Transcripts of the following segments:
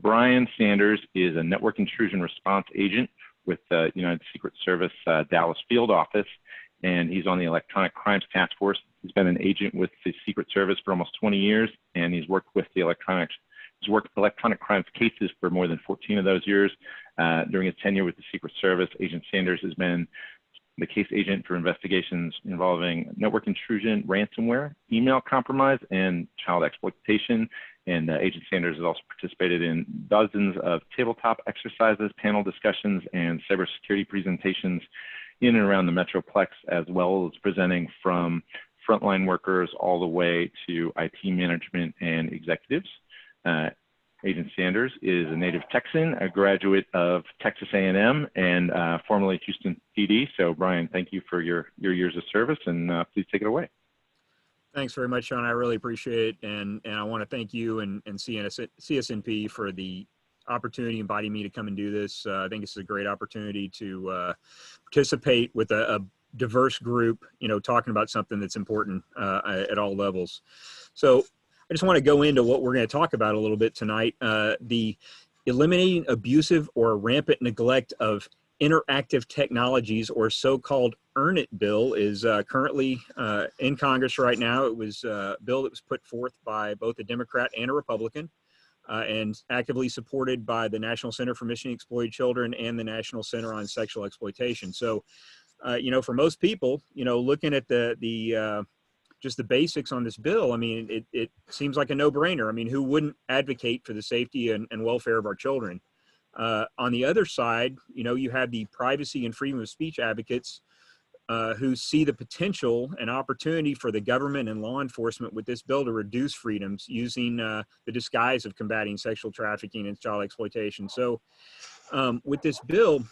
Brian Sanders is a network intrusion response agent with the United Secret Service Dallas Field Office, and he's on the Electronic Crimes Task Force. He's been an agent with the Secret Service for almost 20 years, and he's worked with the electronic crimes cases for more than 14 of those years. During his tenure with the Secret Service, Agent Sanders has been the case agent for investigations involving network intrusion, ransomware, email compromise, and child exploitation. And Agent Sanders has also participated in dozens of tabletop exercises, panel discussions, and cybersecurity presentations in and around the Metroplex, as well as presenting from frontline workers all the way to IT management and executives. Agent Sanders is a native Texan, a graduate of Texas A&M, and formerly Houston PD. So, Brian, thank you for your years of service, and please take it away. Thanks very much, Sean. I really appreciate it, and I want to thank you and CSNP for the opportunity inviting me to come and do this. I think it's a great opportunity to participate with a diverse group, talking about something that's important at all levels. So I just want to go into what we're going to talk about a little bit tonight. The eliminating abusive or rampant neglect of interactive technologies, or so-called EARNIT bill, is currently in Congress right now. It was a bill that was put forth by both a Democrat and a Republican, and actively supported by the National Center for Missing and Exploited Children and the National Center on Sexual Exploitation. So, for most people, looking at just the basics on this bill, I mean, it seems like a no-brainer. I mean, who wouldn't advocate for the safety and welfare of our children? On the other side, you have the privacy and freedom of speech advocates who see the potential and opportunity for the government and law enforcement with this bill to reduce freedoms using the disguise of combating sexual trafficking and child exploitation. So with this bill,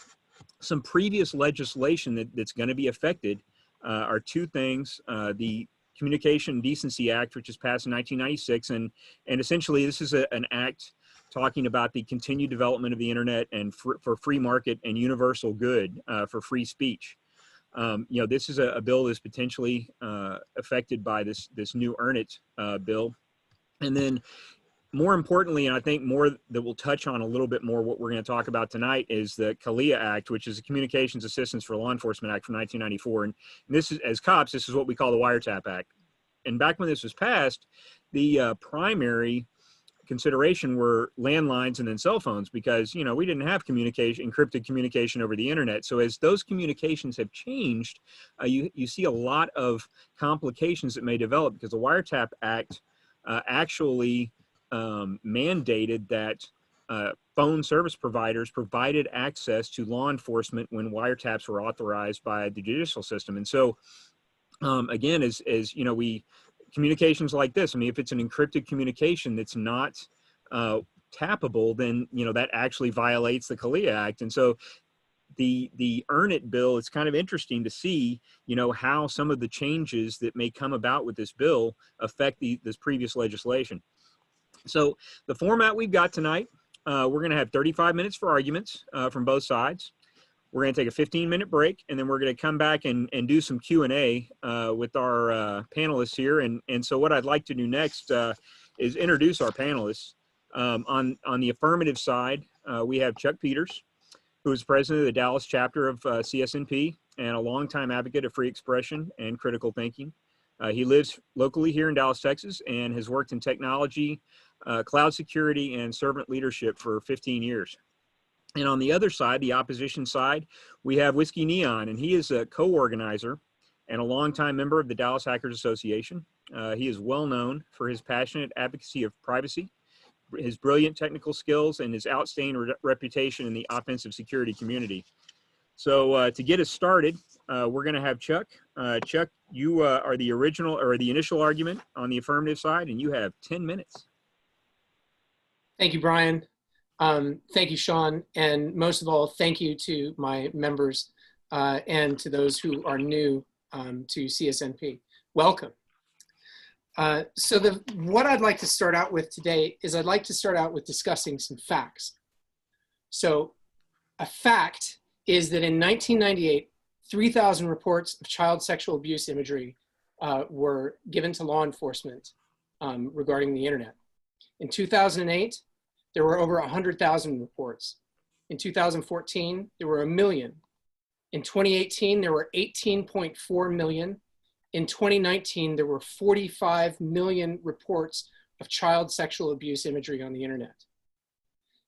some previous legislation that's going to be affected are two things. The Communication Decency Act, which was passed in 1996, and essentially this is an act talking about the continued development of the internet and for free market and universal good for free speech. This is a bill that's potentially affected by this new EARNIT bill. And then more importantly, and I think more that we'll touch on a little bit more what we're going to talk about tonight, is the CALEA Act, which is the Communications Assistance for Law Enforcement Act from 1994. And this is, as cops, this is what we call the Wiretap Act. And back when this was passed, the primary consideration were landlines and then cell phones, because we didn't have encrypted communication over the internet. So as those communications have changed, you see a lot of complications that may develop, because the Wiretap Act actually mandated that phone service providers provided access to law enforcement when wiretaps were authorized by the judicial system. And so again, as communications like this, I mean, if it's an encrypted communication that's not tappable, then, that actually violates the CALEA Act. And so the EARNIT bill, it's kind of interesting to see, how some of the changes that may come about with this bill affect this previous legislation. So the format we've got tonight, we're going to have 35 minutes for arguments from both sides. We're going to take a 15-minute break, and then we're going to come back and do some Q&A with our panelists here. And so what I'd like to do next is introduce our panelists. On the affirmative side, we have Chuck Peters, who is president of the Dallas chapter of CSNP and a longtime advocate of free expression and critical thinking. He lives locally here in Dallas, Texas, and has worked in technology, cloud security, and servant leadership for 15 years. And on the other side, the opposition side, we have Whiskey Neon, and he is a co-organizer and a longtime member of the Dallas Hackers Association. He is well known for his passionate advocacy of privacy, his brilliant technical skills, and his outstanding reputation in the offensive security community. So to get us started, we're going to have Chuck. Chuck, you are the original or the initial argument on the affirmative side, and you have 10 minutes. Thank you, Brian. Thank you, Sean. And most of all, thank you to my members and to those who are new to CSNP. Welcome. So what I'd like to start out with today is I'd like to start out with discussing some facts. So a fact is that in 1998, 3,000 reports of child sexual abuse imagery were given to law enforcement regarding the internet. In 2008, there were over 100,000 reports. In 2014, there were 1 million. In 2018, there were 18.4 million. In 2019, there were 45 million reports of child sexual abuse imagery on the internet.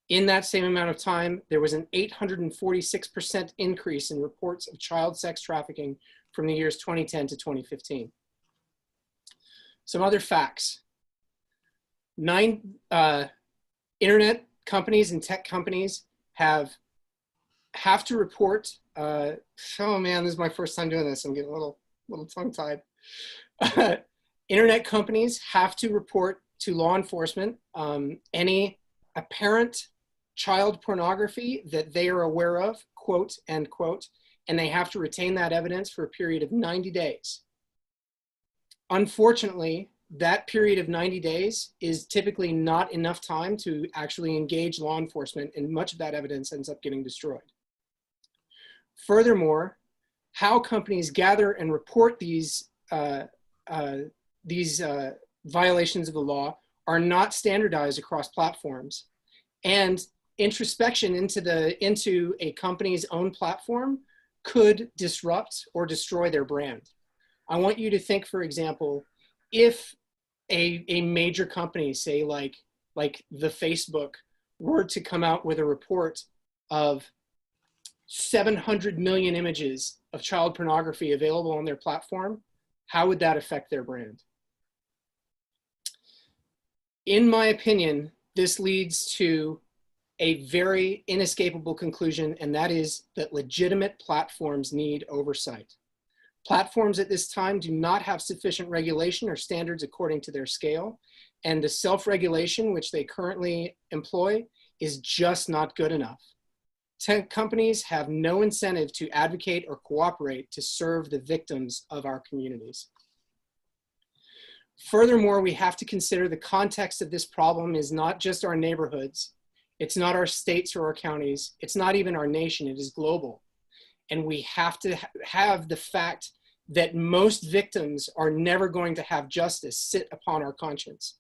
In that same amount of time, there was an 846% increase in reports of child sex trafficking from the years 2010 to 2015. Some other facts. 9 internet companies and tech companies have to report, oh man, this is my first time doing this. I'm getting a little tongue-tied. Internet companies have to report to law enforcement any apparent child pornography that they are aware of, quote, end quote, and they have to retain that evidence for a period of 90 days. Unfortunately, that period of 90 days is typically not enough time to actually engage law enforcement, and much of that evidence ends up getting destroyed. Furthermore, how companies gather and report these violations of the law are not standardized across platforms, and introspection into a company's own platform could disrupt or destroy their brand. I want you to think, for example, if a major company, say like the Facebook, were to come out with a report of 700 million images of child pornography available on their platform, how would that affect their brand? In my opinion, this leads to a very inescapable conclusion, and that is that legitimate platforms need oversight. Platforms at this time do not have sufficient regulation or standards according to their scale, and the self-regulation which they currently employ is just not good enough. Tech companies have no incentive to advocate or cooperate to serve the victims of our communities. Furthermore, we have to consider the context of this problem is not just our neighborhoods, it's not our states or our counties, it's not even our nation, it is global. And we have to have the fact that most victims are never going to have justice sit upon our conscience.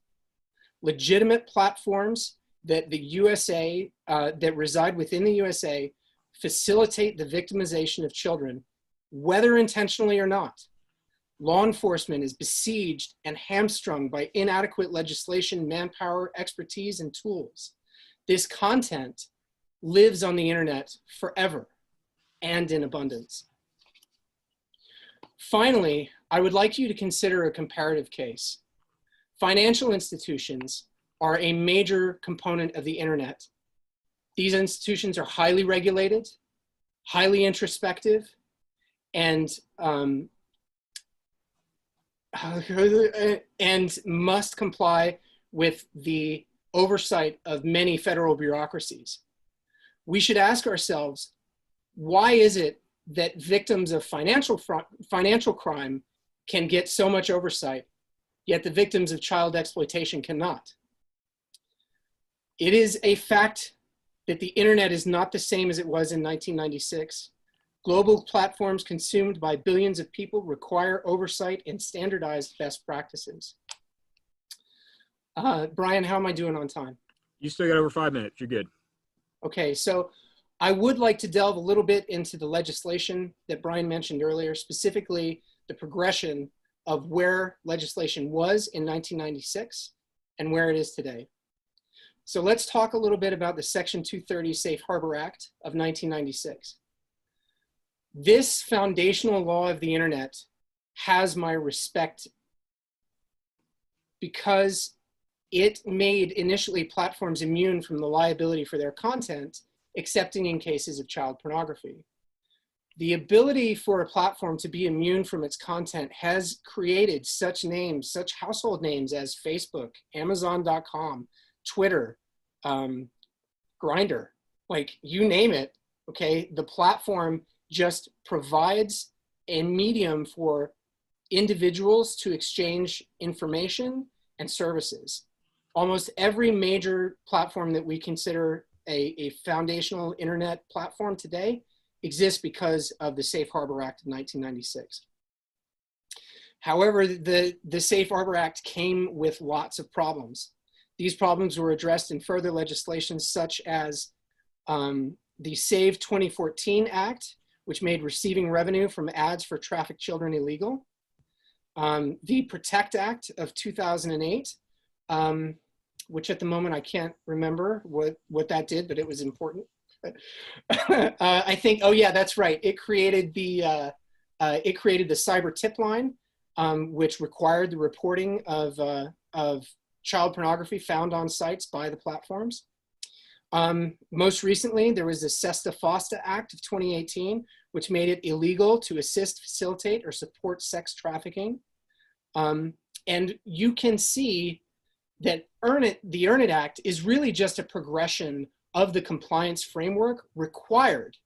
Legitimate platforms that the USA, that reside within the USA, facilitate the victimization of children, whether intentionally or not. Law enforcement is besieged and hamstrung by inadequate legislation, manpower, expertise, and tools. This content lives on the internet forever and in abundance. Finally, I would like you to consider a comparative case. Financial institutions are a major component of the internet. These institutions are highly regulated, highly introspective, and must comply with the oversight of many federal bureaucracies. We should ask ourselves, why is it that victims of financial crime can get so much oversight, yet the victims of child exploitation cannot? It is a fact that the internet is not the same as it was in 1996. Global platforms consumed by billions of people require oversight and standardized best practices. Brian, how am I doing on time? You still got over 5 minutes. You're good. Okay, so I would like to delve a little bit into the legislation that Brian mentioned earlier, specifically the progression of where legislation was in 1996 and where it is today. So let's talk a little bit about the Section 230 Safe Harbor Act of 1996. This foundational law of the internet has my respect because it made initially platforms immune from the liability for their content, excepting in cases of child pornography. The ability for a platform to be immune from its content has created such names, such household names as Facebook, Amazon.com, Twitter, Grindr, like you name it, okay? The platform just provides a medium for individuals to exchange information and services. Almost every major platform that we consider a foundational internet platform today exists because of the Safe Harbor Act of 1996. However, the Safe Harbor Act came with lots of problems. These problems were addressed in further legislation such as the SAVE 2014 Act, which made receiving revenue from ads for trafficked children illegal. The PROTECT Act of 2008, which at the moment I can't remember what that did, but it was important. I think, oh yeah, that's right. It created the cyber tip line, which required the reporting of child pornography found on sites by the platforms. Most recently, there was the SESTA-FOSTA Act of 2018, which made it illegal to assist, facilitate, or support sex trafficking. And you can see that the EARNIT Act is really just a progression of the compliance framework required,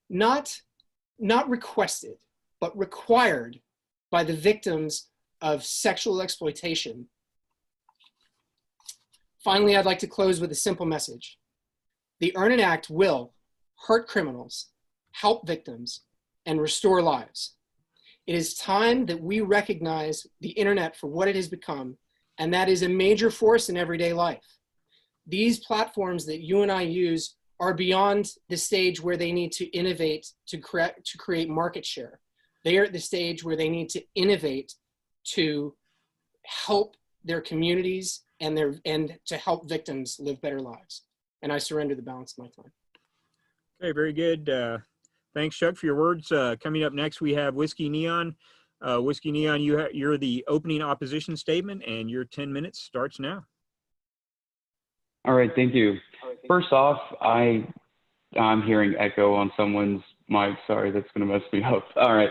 not requested, but required by the victims of sexual exploitation. Finally, I'd like to close with a simple message. The EARNIT Act will hurt criminals, help victims, and restore lives. It is time that we recognize the internet for what it has become, and that is a major force in everyday life. These platforms that you and I use are beyond the stage where they need to innovate to create market share. They are at the stage where they need to innovate to help their communities and to help victims live better lives. And I surrender the balance of my time. Okay, very good. Thanks, Chuck, for your words. Coming up next, we have Whiskey Neon. Whiskey Neon, you're the opening opposition statement, and your 10 minutes starts now. All right, thank you. First off, I'm hearing echo on someone's mic. Sorry, that's going to mess me up. All right.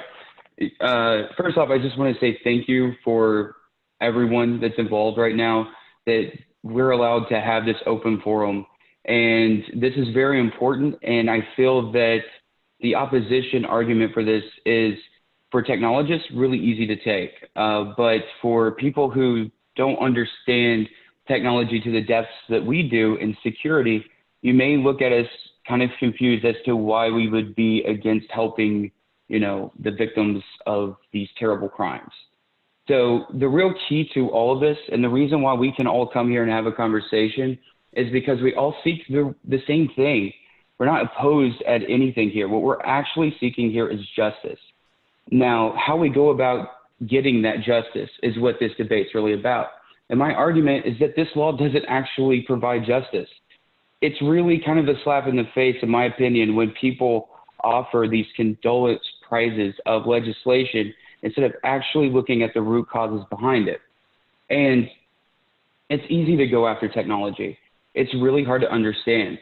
First off, I just want to say thank you for everyone that's involved right now, that we're allowed to have this open forum. And this is very important. And I feel that the opposition argument for this is, for technologists, really easy to take. But for people who don't understand technology to the depths that we do in security, you may look at us kind of confused as to why we would be against helping, the victims of these terrible crimes. So the real key to all of this, and the reason why we can all come here and have a conversation, is because we all seek the same thing. We're not opposed at anything here. What we're actually seeking here is justice. Now, how we go about getting that justice is what this debate's really about. And my argument is that this law doesn't actually provide justice. It's really kind of a slap in the face, in my opinion, when people offer these condolence prizes of legislation instead of actually looking at the root causes behind it. And it's easy to go after technology. It's really hard to understand.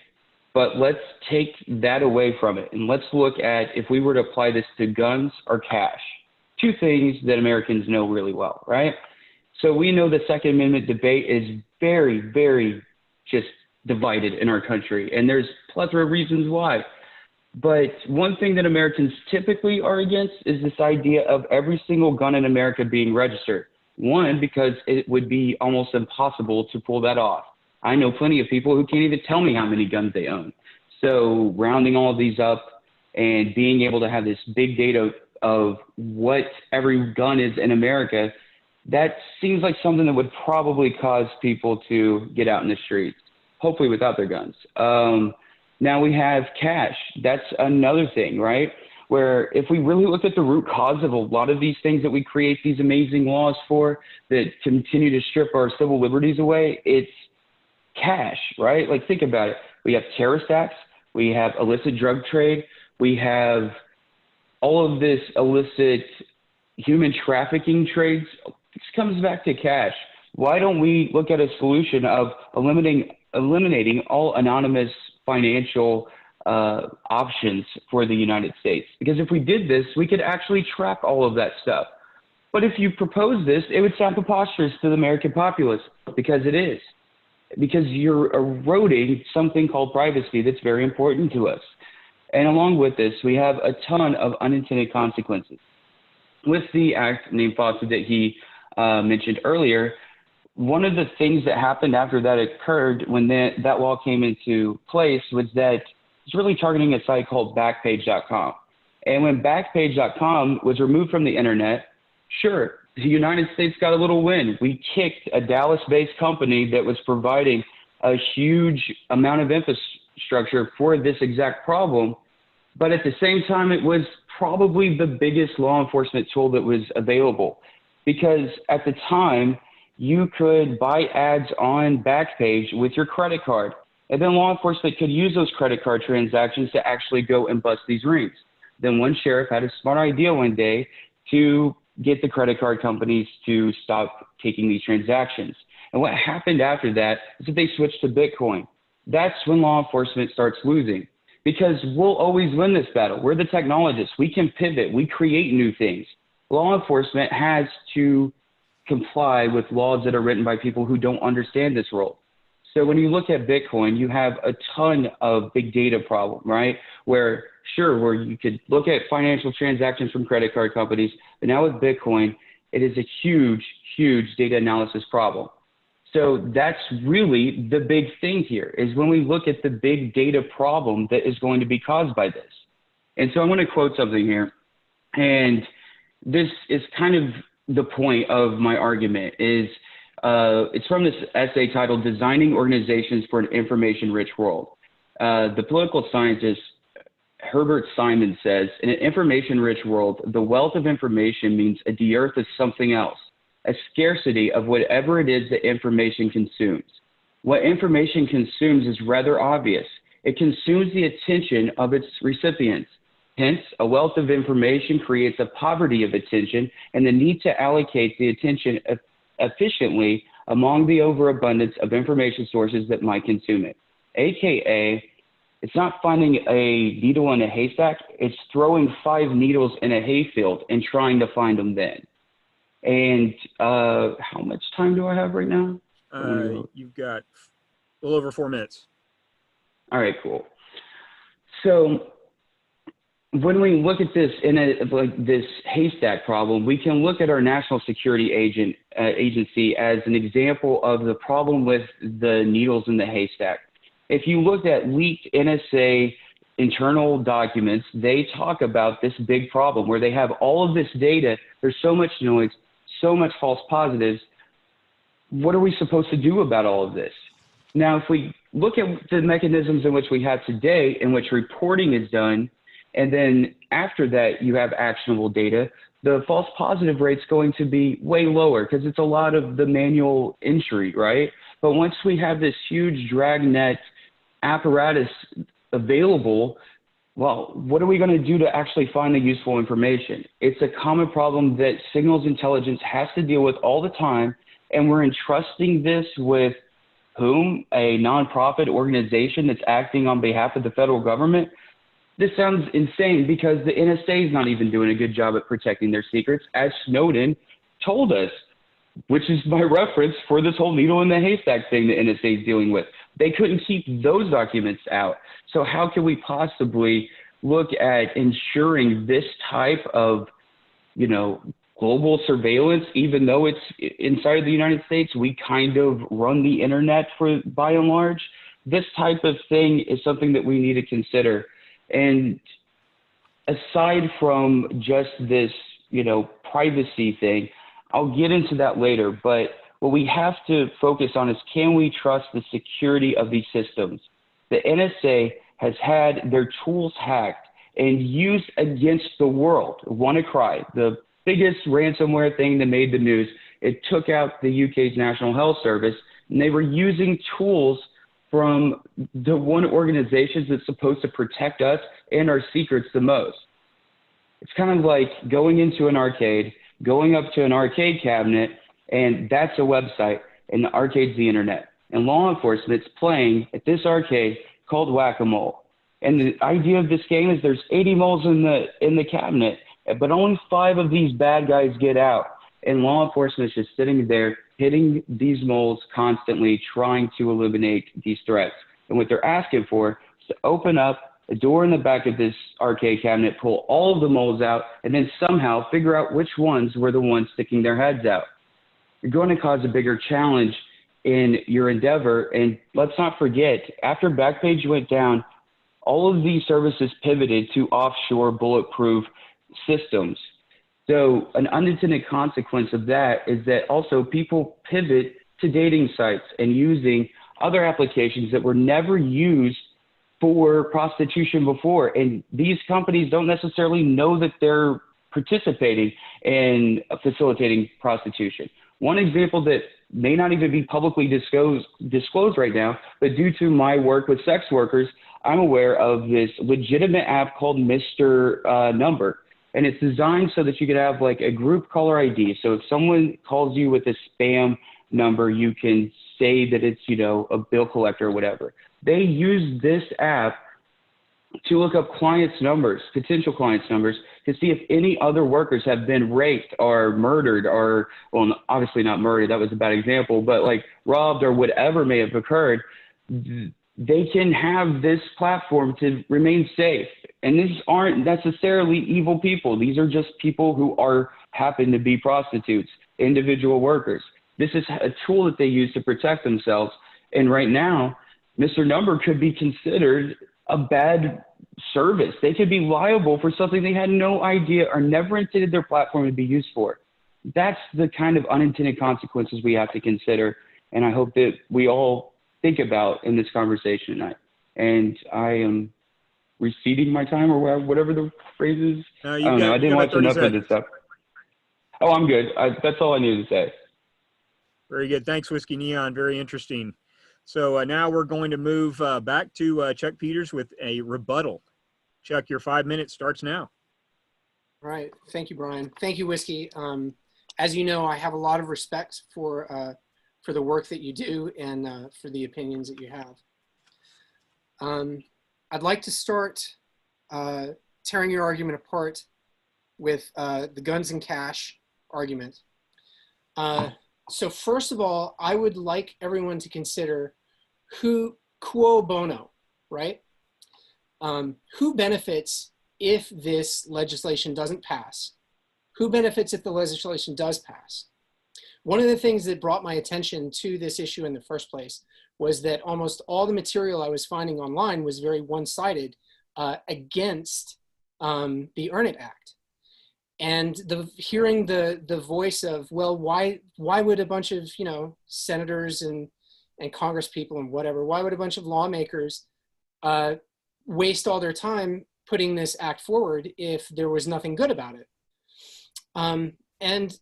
But let's take that away from it, and let's look at if we were to apply this to guns or cash. Two things that Americans know really well, right? So we know the Second Amendment debate is very, very just divided in our country, and there's a plethora of reasons why. But one thing that Americans typically are against is this idea of every single gun in America being registered. One, because it would be almost impossible to pull that off. I know plenty of people who can't even tell me how many guns they own. So rounding all of these up and being able to have this big data of what every gun is in America, that seems like something that would probably cause people to get out in the streets, hopefully without their guns. Now we have cash. That's another thing, right? Where if we really look at the root cause of a lot of these things that we create these amazing laws for that continue to strip our civil liberties away, it's cash, right? Like, think about it. We have terrorist acts, we have illicit drug trade, we have all of this illicit human trafficking trades. This comes back to cash. Why don't we look at a solution of eliminating all anonymous financial options for the United States? Because if we did this, we could actually track all of that stuff. But if you propose this, it would sound preposterous to the American populace, because it is. Because you're eroding something called privacy that's very important to us. And along with this, we have a ton of unintended consequences. With the act named FOSTA that he mentioned earlier, one of the things that happened after that occurred, when that law came into place, was that it's really targeting a site called Backpage.com. And when Backpage.com was removed from the internet, sure, the United States got a little win. We kicked a Dallas-based company that was providing a huge amount of infrastructure for this exact problem. But at the same time, it was probably the biggest law enforcement tool that was available, because at the time, you could buy ads on Backpage with your credit card, and then law enforcement could use those credit card transactions to actually go and bust these rings. Then one sheriff had a smart idea one day to get the credit card companies to stop taking these transactions. And what happened after that is that they switched to Bitcoin. That's when law enforcement starts losing, because we'll always win this battle. We're the technologists. We can pivot. We create new things. Law enforcement has to comply with laws that are written by people who don't understand this role. So when you look at Bitcoin, you have a ton of big data problem, right? Where you could look at financial transactions from credit card companies, but now with Bitcoin, it is a huge, huge data analysis problem. So that's really the big thing here, is when we look at the big data problem that is going to be caused by this. And so I'm going to quote something here, and this is kind of the point of my argument. It's from this essay titled "Designing Organizations for an Information-Rich World." The political scientist Herbert Simon says, "In an information-rich world, the wealth of information means a dearth of something else, a scarcity of whatever it is that information consumes. What information consumes is rather obvious. It consumes the attention of its recipients. Hence, a wealth of information creates a poverty of attention and the need to allocate the attention efficiently among the overabundance of information sources that might consume it." AKA, it's not finding a needle in a haystack, it's throwing 5 needles in a hayfield and trying to find them then. And how much time do I have right now? You've got a little over 4 minutes. All right, cool. So when we look at this in this haystack problem, we can look at our national security agency as an example of the problem with the needles in the haystack. If you looked at leaked NSA internal documents, they talk about this big problem where they have all of this data. There's so much noise, so much false positives. What are we supposed to do about all of this? Now, if we look at the mechanisms in which we have today, in which reporting is done, and then after that you have actionable data, the false positive rate's going to be way lower because it's a lot of the manual entry, right? But once we have this huge dragnet apparatus available, well, what are we going to do to actually find the useful information? It's a common problem that signals intelligence has to deal with all the time, and we're entrusting this with whom? A nonprofit organization that's acting on behalf of the federal government? This sounds insane because the NSA is not even doing a good job at protecting their secrets, as Snowden told us, which is my reference for this whole needle in the haystack thing the NSA is dealing with. They couldn't keep those documents out. So how can we possibly look at ensuring this type of, global surveillance, even though it's inside the United States? We kind of run the internet by and large. This type of thing is something that we need to consider. And aside from just this, privacy thing, I'll get into that later, but what we have to focus on is, can we trust the security of these systems? The NSA has had their tools hacked and used against the world. WannaCry, the biggest ransomware thing that made the news, it took out the UK's National Health Service, and they were using tools from the one organization that's supposed to protect us and our secrets the most. It's kind of like going into an arcade, going up to an arcade cabinet, and that's a website, and the arcade's the internet. And law enforcement's playing at this arcade called Whack-A-Mole. And the idea of this game is there's 80 moles in the cabinet, but only 5 of these bad guys get out. And law enforcement is just sitting there hitting these moles constantly, trying to eliminate these threats. And what they're asking for is to open up a door in the back of this arcade cabinet, pull all of the moles out, and then somehow figure out which ones were the ones sticking their heads out. You're going to cause a bigger challenge in your endeavor. And let's not forget, after Backpage went down, all of these services pivoted to offshore bulletproof systems. So an unintended consequence of that is that also people pivot to dating sites and using other applications that were never used for prostitution before. And these companies don't necessarily know that they're participating in facilitating prostitution. One example that may not even be publicly disclosed right now, but due to my work with sex workers, I'm aware of this legitimate app called Mr. Number. And it's designed so that you could have like a group caller ID. So if someone calls you with a spam number, you can say that it's, you know, a bill collector or whatever. They use this app to look up clients' numbers, potential clients' numbers, to see if any other workers have been raped or murdered or, well, obviously not murdered, that was a bad example, but like robbed or whatever may have occurred. They can have this platform to remain safe. And these aren't necessarily evil people. These are just people who happen to be prostitutes, individual workers. This is a tool that they use to protect themselves. And right now, Mr. Number could be considered a bad service. They could be liable for something they had no idea or never intended their platform to be used for. That's the kind of unintended consequences we have to consider. And I hope that we all think about in this conversation tonight. And I am receding my time or whatever the phrase is. I don't know. I didn't watch enough of this stuff. Oh, I'm good. That's all I needed to say. Very good. Thanks, Whiskey Neon. Very interesting. So now we're going to move back to Chuck Peters with a rebuttal. Chuck, your 5 minutes starts now. All right. Thank you, Brian. Thank you, Whiskey. As you know, I have a lot of respect for the work that you do and for the opinions that you have. I'd like to start tearing your argument apart with the guns and cash argument. So first of all, I would like everyone to consider quo bono, right? Who benefits if this legislation doesn't pass? Who benefits if the legislation does pass? One of the things that brought my attention to this issue in the first place was that almost all the material I was finding online was very one-sided against the EARNIT Act. And hearing the voice of, well, why would a bunch of, you know, senators and Congress people and whatever, why would a bunch of lawmakers waste all their time putting this act forward if there was nothing good about it? And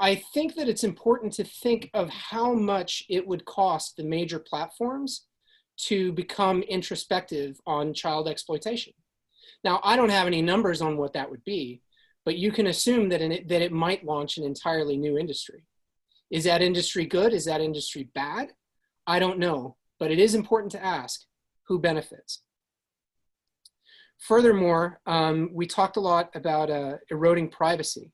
I think that it's important to think of how much it would cost the major platforms to become introspective on child exploitation. Now, I don't have any numbers on what that would be, but you can assume that it might launch an entirely new industry. Is that industry good? Is that industry bad? I don't know, but it is important to ask who benefits. Furthermore, we talked a lot about eroding privacy.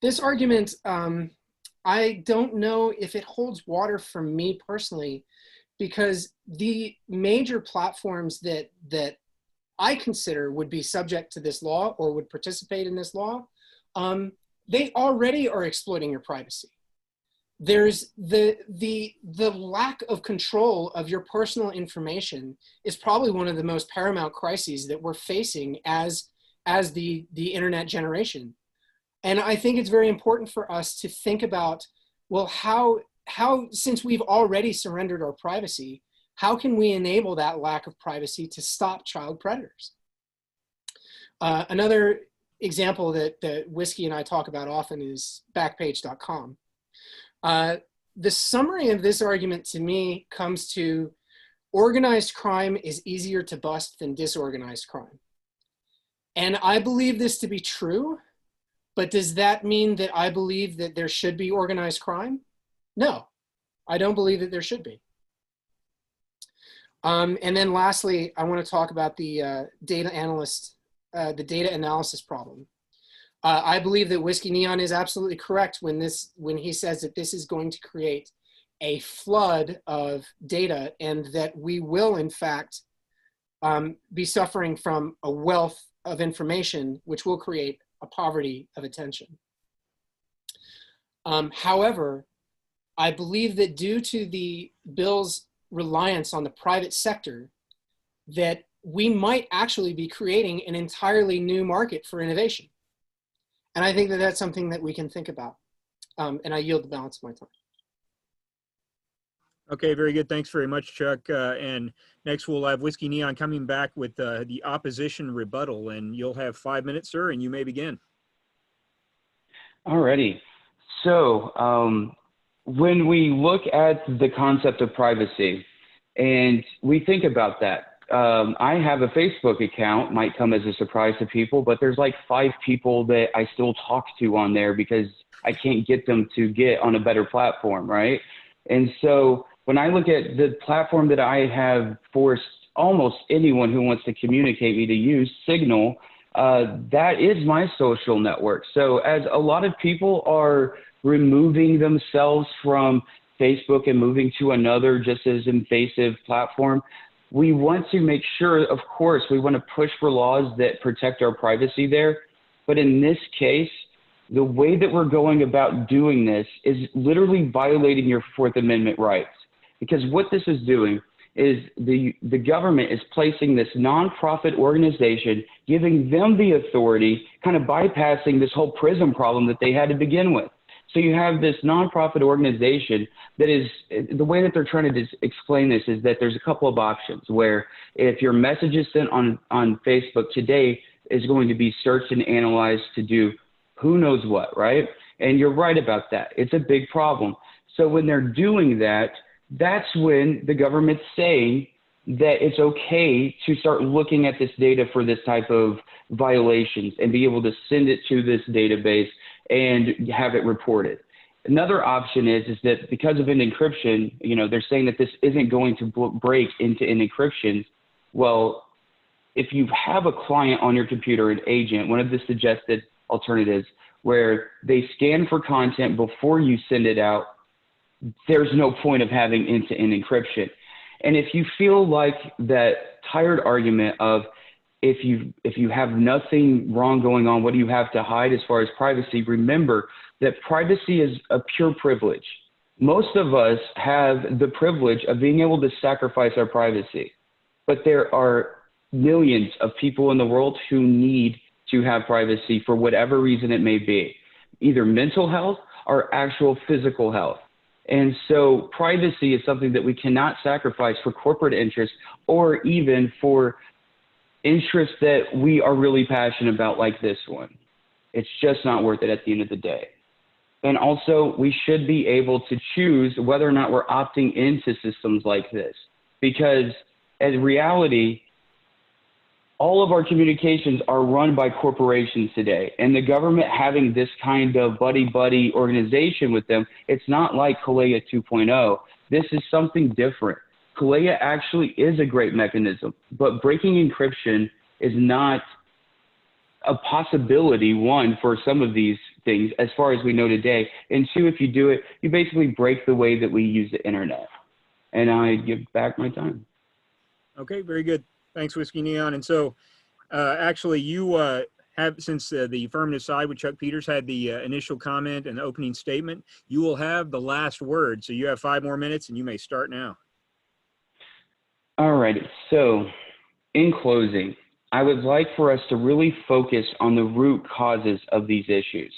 This argument, I don't know if it holds water for me personally, because the major platforms that I consider would be subject to this law or would participate in this law, they already are exploiting your privacy. There's the lack of control of your personal information is probably one of the most paramount crises that we're facing as the internet generation. And I think it's very important for us to think about, well, how since we've already surrendered our privacy, how can we enable that lack of privacy to stop child predators? Another example that Whiskey and I talk about often is Backpage.com. The summary of this argument to me comes to organized crime is easier to bust than disorganized crime. And I believe this to be true, but does that mean that I believe that there should be organized crime? No, I don't believe that there should be. And then lastly, I want to talk about the data analysis problem. I believe that Whiskey Neon is absolutely correct when he says that this is going to create a flood of data and that we will, in fact, be suffering from a wealth of information, which will create a poverty of attention. However, I believe that due to the bill's reliance on the private sector, that we might actually be creating an entirely new market for innovation. And I think that that's something that we can think about. And I yield the balance of my time. Okay, very good. Thanks very much, Chuck. And next we'll have Whiskey Neon coming back with the opposition rebuttal, and you'll have 5 minutes, sir, and you may begin. Alrighty. So when we look at the concept of privacy and we think about that, I have a Facebook account, might come as a surprise to people, but there's like 5 people that I still talk to on there because I can't get them to get on a better platform, right? And so when I look at the platform that I have forced almost anyone who wants to communicate me to use, Signal, that is my social network. So as a lot of people are removing themselves from Facebook and moving to another just as invasive platform, we want to make sure, of course, we want to push for laws that protect our privacy there. But in this case, the way that we're going about doing this is literally violating your Fourth Amendment rights. Because what this is doing is the government is placing this nonprofit organization, giving them the authority, kind of bypassing this whole PRISM problem that they had to begin with. So you have this nonprofit organization that is, the way that they're trying to explain this is that there's a couple of options where if your message is sent on Facebook today is going to be searched and analyzed to do who knows what, right? And you're right about that. It's a big problem. So when they're doing that, that's when the government's saying that it's okay to start looking at this data for this type of violations and be able to send it to this database and have it reported. Another option is that because of an encryption, you know, they're saying that this isn't going to break into an encryption. Well, if you have a client on your computer, an agent, one of the suggested alternatives where they scan for content before you send it out, there's no point of having end-to-end encryption. And if you feel like that tired argument of if you have nothing wrong going on, what do you have to hide as far as privacy? Remember that privacy is a pure privilege. Most of us have the privilege of being able to sacrifice our privacy, but there are millions of people in the world who need to have privacy for whatever reason it may be, either mental health or actual physical health. And so privacy is something that we cannot sacrifice for corporate interests or even for interests that we are really passionate about, like this one. It's just not worth it at the end of the day. And also, we should be able to choose whether or not we're opting into systems like this, because in reality, all of our communications are run by corporations today, and the government having this kind of buddy-buddy organization with them, it's not like Kalea 2.0. This is something different. Kalea actually is a great mechanism, but breaking encryption is not a possibility, one, for some of these things, as far as we know today, and two, if you do it, you basically break the way that we use the internet. And I give back my time. Okay, very good. Thanks, Whiskey Neon. And so actually you have, since the affirmative side with Chuck Peters had the initial comment and the opening statement, you will have the last word. So you have 5 more minutes and you may start now. All right. So in closing, I would like for us to really focus on the root causes of these issues,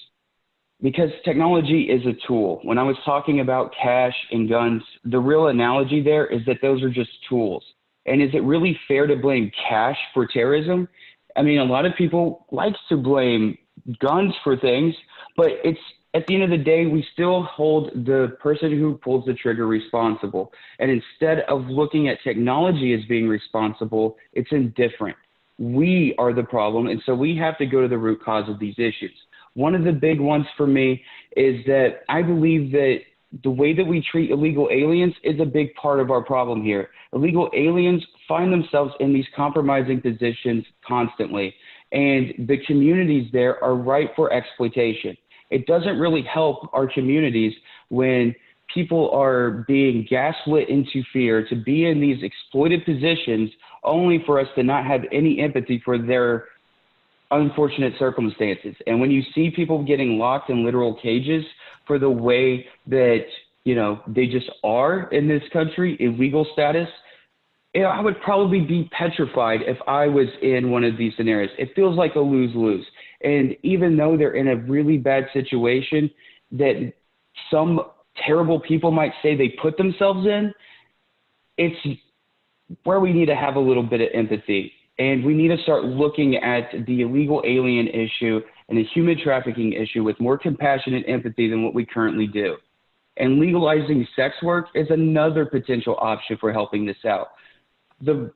because technology is a tool. When I was talking about cash and guns, the real analogy there is that those are just tools. And is it really fair to blame cash for terrorism? I mean, a lot of people like to blame guns for things, but it's at the end of the day, we still hold the person who pulls the trigger responsible. And instead of looking at technology as being responsible, it's indifferent. We are the problem, and so we have to go to the root cause of these issues. One of the big ones for me is that I believe that the way that we treat illegal aliens is a big part of our problem here. Illegal aliens find themselves in these compromising positions constantly, and the communities there are ripe for exploitation. It doesn't really help our communities when people are being gaslit into fear to be in these exploited positions only for us to not have any empathy for their unfortunate circumstances. And when you see people getting locked in literal cages for the way that, you know, they just are in this country, illegal status, I would probably be petrified if I was in one of these scenarios. It feels like a lose-lose. And even though they're in a really bad situation that some terrible people might say they put themselves in, it's where we need to have a little bit of empathy. And we need to start looking at the illegal alien issue and the human trafficking issue with more compassion and empathy than what we currently do. And legalizing sex work is another potential option for helping this out. The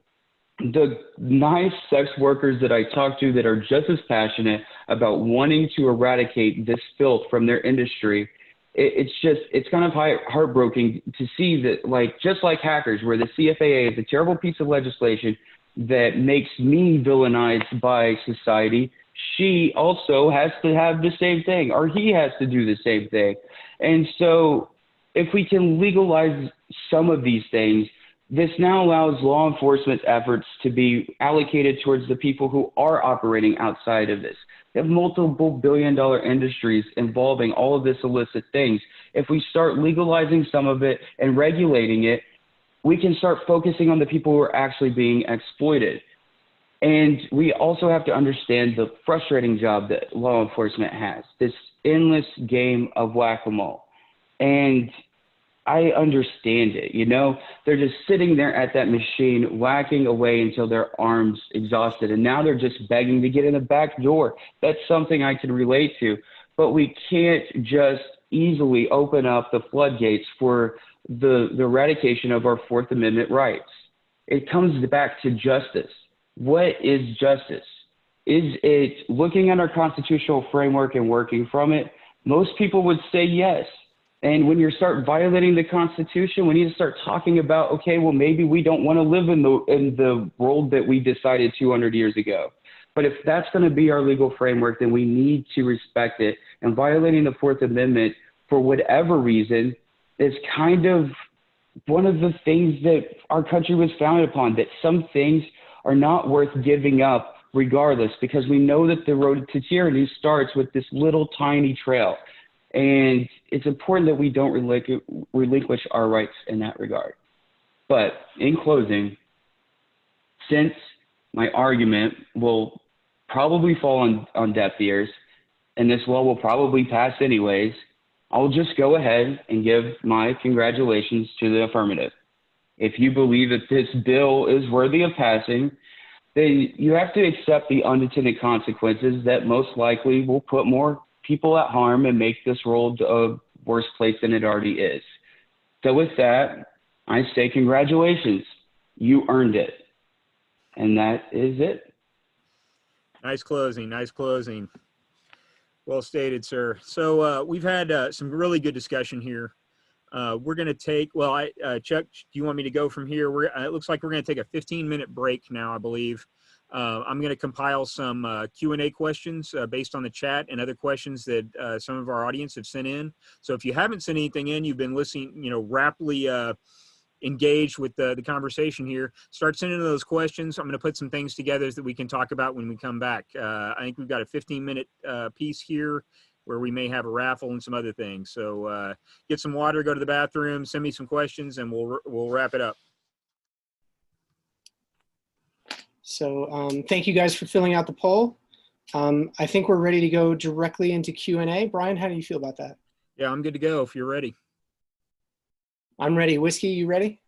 nice sex workers that I talk to that are just as passionate about wanting to eradicate this filth from their industry, it's kind of heartbreaking to see that, like, just like hackers, where the CFAA is a terrible piece of legislation that makes me villainized by society, she also has to have the same thing, or he has to do the same thing. And so if we can legalize some of these things, this now allows law enforcement efforts to be allocated towards the people who are operating outside of this. We have multiple billion-dollar industries involving all of this illicit things. If we start legalizing some of it and regulating it, we can start focusing on the people who are actually being exploited. And we also have to understand the frustrating job that law enforcement has, this endless game of whack-a-mole. And I understand it, you know? They're just sitting there at that machine, whacking away until their arms exhausted, and now they're just begging to get in the back door. That's something I can relate to, but we can't just easily open up the floodgates for the eradication of our Fourth Amendment rights. It comes back to justice. What is justice? Is it looking at our constitutional framework and working from it? Most people would say yes. And when you start violating the Constitution, we need to start talking about, okay, well, maybe we don't want to live in the world that we decided 200 years ago. But if that's going to be our legal framework, then we need to respect it. And violating the Fourth Amendment for whatever reason is kind of one of the things that our country was founded upon, that some things are not worth giving up regardless, because we know that the road to tyranny starts with this little tiny trail. And it's important that we don't relinquish our rights in that regard. But in closing, since my argument will probably fall on deaf ears, and this law will probably pass anyways, I'll just go ahead and give my congratulations to the affirmative. If you believe that this bill is worthy of passing, then you have to accept the unintended consequences that most likely will put more people at harm and make this world a worse place than it already is. So with that, I say congratulations. You earned it. And that is it. Nice closing. Nice closing. Well stated, sir. So we've had some really good discussion here. We're going to take, well, Chuck, do you want me to go from here? It looks like we're going to take a 15-minute break now, I believe. I'm going to compile some Q&A questions based on the chat and other questions that some of our audience have sent in. So if you haven't sent anything in, you've been listening, you know, rapidly engaged with the conversation here, start sending those questions. I'm going to put some things together that we can talk about when we come back. I think we've got a 15-minute piece here where we may have a raffle and some other things. So get some water, go to the bathroom, send me some questions, and we'll wrap it up. So thank you guys for filling out the poll. I think we're ready to go directly into Q&A. Brian, how do you feel about that? Yeah, I'm good to go if you're ready. I'm ready. Whiskey, you ready?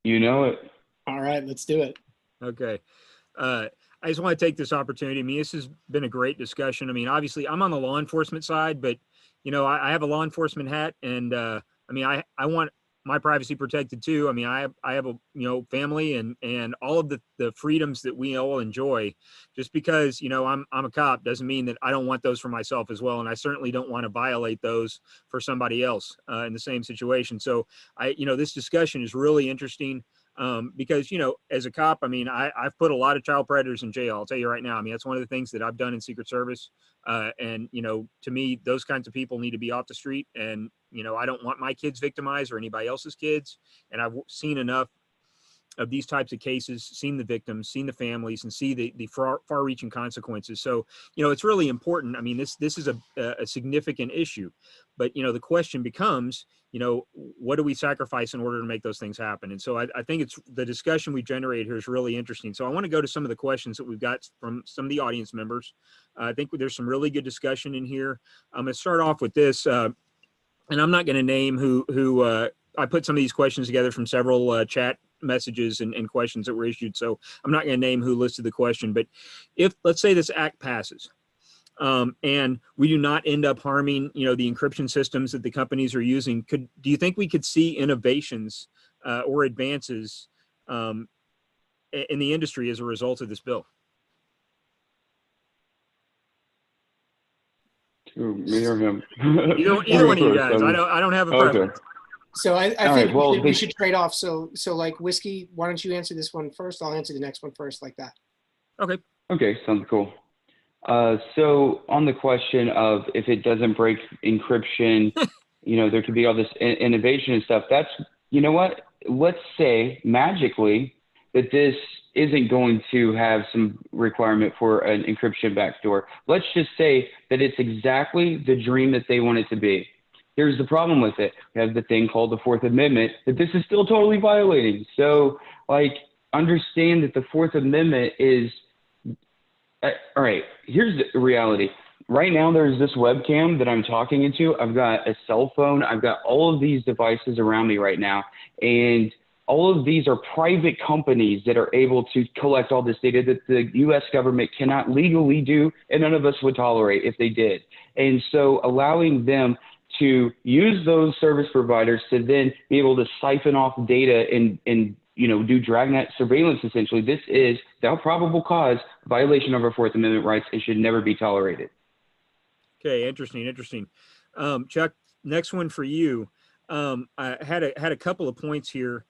You know it. All right, let's do it. Okay. I just want to take this opportunity. I mean, this has been a great discussion. I mean, obviously, I'm on the law enforcement side, but, you know, I have a law enforcement hat, and, I mean, I want my privacy protected too. I mean, I have a, you know, family and all of the freedoms that we all enjoy. Just because, you know, I'm a cop doesn't mean that I don't want those for myself as well. And I certainly don't want to violate those for somebody else in the same situation. So you know, this discussion is really interesting. Because, you know, as a cop, I mean, I've put a lot of child predators in jail. I'll tell you right now. I mean, that's one of the things that I've done in Secret Service. And, you know, to me, those kinds of people need to be off the street. And, you know, I don't want my kids victimized or anybody else's kids. And I've seen enough of these types of cases, seen the victims, seen the families, and see the far-reaching consequences. So, it's really important. I mean, this is a significant issue, but, the question becomes, what do we sacrifice in order to make those things happen? And so I think it's the discussion we generate here is really interesting. So I want to go to some of the questions that we've got from some of the audience members. I think there's some really good discussion in here. I'm going to start off with this, and I'm not going to name who I put some of these questions together from several chat messages and questions that were issued. So I'm not going to name who listed the question, but if, let's say, this act passes, and we do not end up harming, the encryption systems that the companies are using, do you think we could see innovations or advances in the industry as a result of this bill? Me or him? Either one of you guys. I don't have a preference. Okay. So I think right, well, we should trade off. So like Whiskey, why don't you answer this one first? I'll answer the next one first, like that. Okay. Okay, sounds cool. So on the question of if it doesn't break encryption, there could be all this innovation and stuff. That's, you know what? Let's say magically that this isn't going to have some requirement for an encryption backdoor. Let's just say that it's exactly the dream that they want it to be. Here's the problem with it. We have the thing called the Fourth Amendment that this is still totally violating. So, understand that the Fourth Amendment is, all right, here's the reality. Right now, there's this webcam that I'm talking into. I've got a cell phone. I've got all of these devices around me right now. And all of these are private companies that are able to collect all this data that the U.S. government cannot legally do, and none of us would tolerate if they did. And so allowing them to use those service providers to then be able to siphon off data and do dragnet surveillance, essentially, this is, without probable cause, violation of our Fourth Amendment rights and should never be tolerated. Okay, interesting. Chuck, next one for you. I had a couple of points here.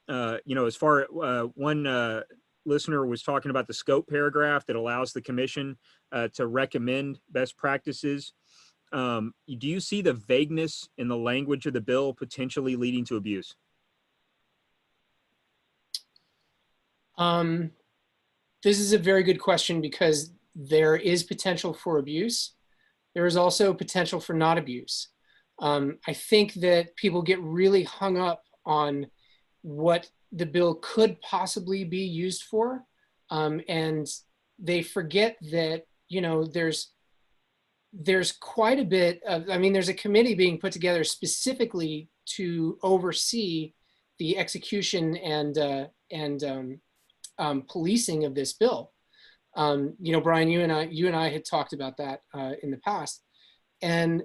As far as one listener was talking about the scope paragraph that allows the commission to recommend best practices. Do you see the vagueness in the language of the bill potentially leading to abuse? This is a very good question because there is potential for abuse. There is also potential for not abuse. I think that people get really hung up on what the bill could possibly be used for. And they forget that, there's quite a bit of, there's a committee being put together specifically to oversee the execution and policing of this bill. Brian, you and I had talked about that in the past. And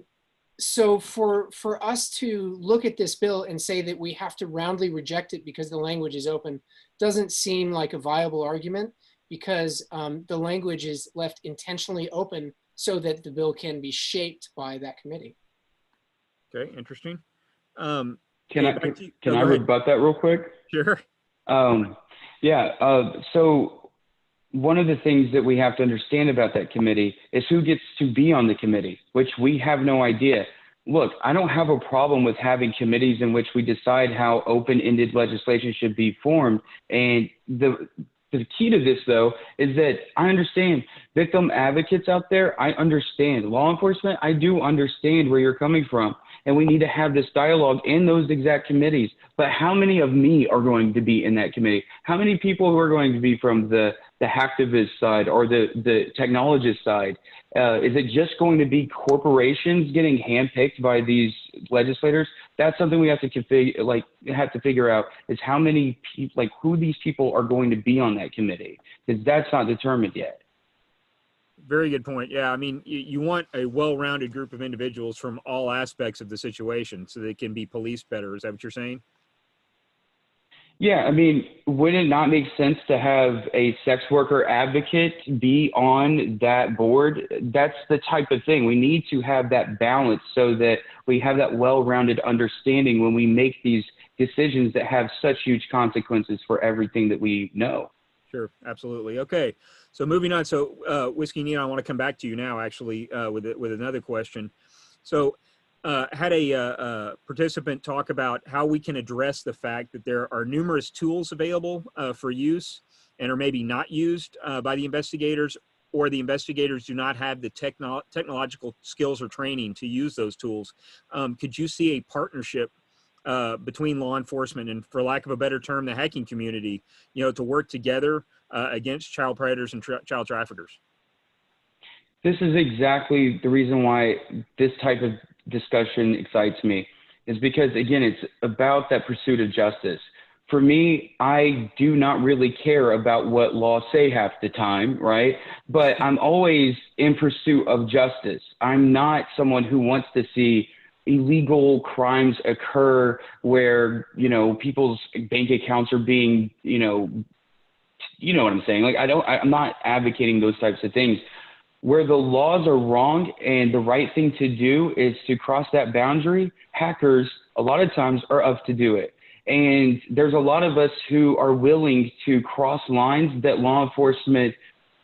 so for us to look at this bill and say that we have to roundly reject it because the language is open doesn't seem like a viable argument, because the language is left intentionally open so that the bill can be shaped by that committee. Okay, interesting. Can I rebut that real quick? Sure. So one of the things that we have to understand about that committee is who gets to be on the committee, which we have no idea. Look, I don't have a problem with having committees in which we decide how open-ended legislation should be formed. And the key to this, though, is that I understand victim advocates out there. I understand law enforcement. I do understand where you're coming from. And we need to have this dialogue in those exact committees. But how many of me are going to be in that committee? How many people who are going to be from the hacktivist side or the technologist side? Is it just going to be corporations getting handpicked by these legislators? That's something we have to figure out, is how many people, who these people are going to be on that committee, because that's not determined yet. Very good point. Yeah, you want a well-rounded group of individuals from all aspects of the situation so they can be policed better. Is that what you're saying? Yeah, would it not make sense to have a sex worker advocate be on that board? That's the type of thing. We need to have that balance so that we have that well-rounded understanding when we make these decisions that have such huge consequences for everything that we know. Sure, absolutely. Okay, so moving on. So, Whiskey Neil, I want to come back to you now, actually, with another question. So, had a participant talk about how we can address the fact that there are numerous tools available for use and are maybe not used by the investigators, or the investigators do not have the technological skills or training to use those tools. Could you see a partnership between law enforcement and, for lack of a better term, the hacking community, to work together against child predators and child traffickers? This is exactly the reason why this type of discussion excites me, is because, again, it's about that pursuit of justice. For me, I do not really care about what laws say half the time, right? But I'm always in pursuit of justice. I'm not someone who wants to see illegal crimes occur where, people's bank accounts are being, you know what I'm saying? Like, I'm not advocating those types of things. Where the laws are wrong and the right thing to do is to cross that boundary, hackers a lot of times are up to do it. And there's a lot of us who are willing to cross lines that law enforcement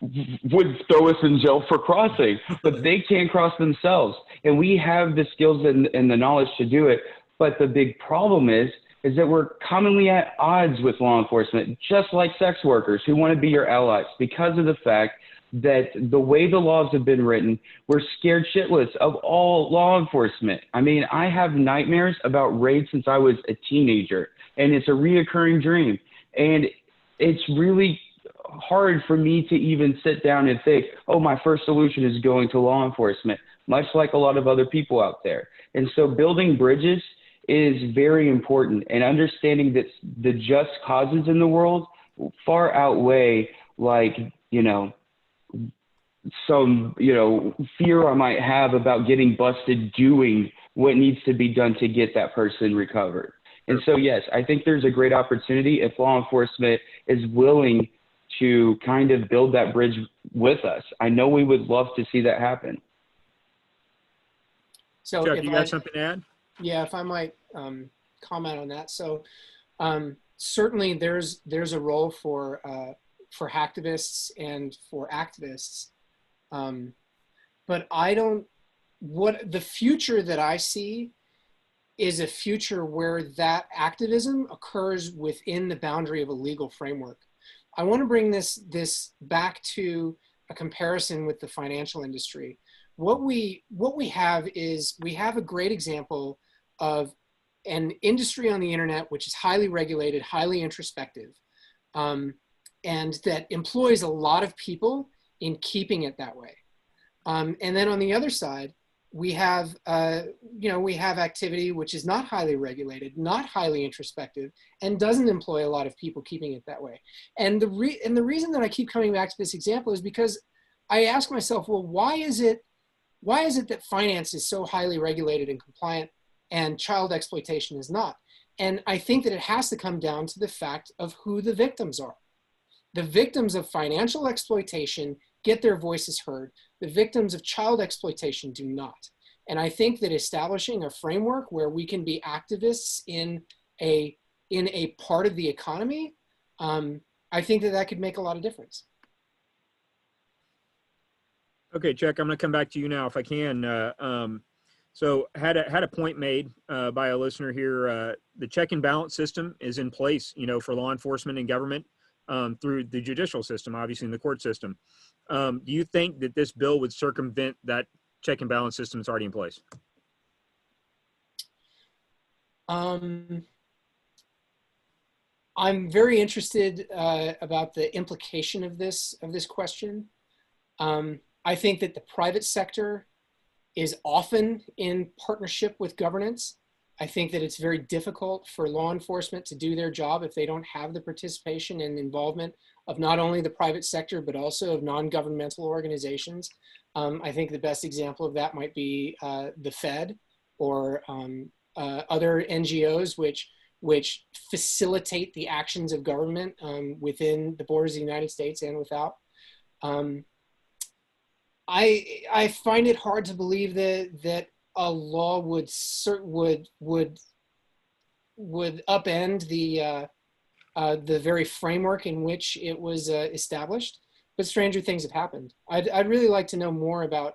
would throw us in jail for crossing, but they can't cross themselves. And we have the skills and the knowledge to do it. But the big problem is that we're commonly at odds with law enforcement, just like sex workers who want to be your allies, because of the fact that the way the laws have been written, we're scared shitless of all law enforcement. I mean, I have nightmares about raids since I was a teenager, and it's a reoccurring dream. And it's really hard for me to even sit down and think, oh, my first solution is going to law enforcement, much like a lot of other people out there. And so building bridges is very important, and understanding that the just causes in the world far outweigh, like, some, fear I might have about getting busted doing what needs to be done to get that person recovered. And so, yes, I think there's a great opportunity if law enforcement is willing to kind of build that bridge with us. I know we would love to see that happen. So Chuck, you got something to add? Yeah, if I might comment on that. So certainly there's a role for hacktivists and for activists. But the future that I see is a future where that activism occurs within the boundary of a legal framework. I want to bring this back to a comparison with the financial industry. What we have is, we have a great example of an industry on the internet which is highly regulated, highly introspective, and that employs a lot of people in keeping it that way. And then on the other side, we have activity which is not highly regulated, not highly introspective, and doesn't employ a lot of people keeping it that way. And the reason that I keep coming back to this example is because I ask myself, well, why is it that finance is so highly regulated and compliant and child exploitation is not? And I think that it has to come down to the fact of who the victims are. The victims of financial exploitation get their voices heard. The victims of child exploitation do not. And I think that establishing a framework where we can be activists in a part of the economy, I think that could make a lot of difference. Okay, Chuck, I'm going to come back to you now if I can. So had a point made by a listener here. The check and balance system is in place, for law enforcement and government through the judicial system, obviously in the court system. Do you think that this bill would circumvent that check and balance system that's already in place? I'm very interested about the implication of this question. I think that the private sector is often in partnership with governance. I think that it's very difficult for law enforcement to do their job if they don't have the participation and involvement of not only the private sector, but also of non-governmental organizations. I think the best example of that might be the Fed or other NGOs which facilitate the actions of government within the borders of the United States and without. I find it hard to believe that a law would upend the very framework in which it was established. But stranger things have happened. I'd really like to know more about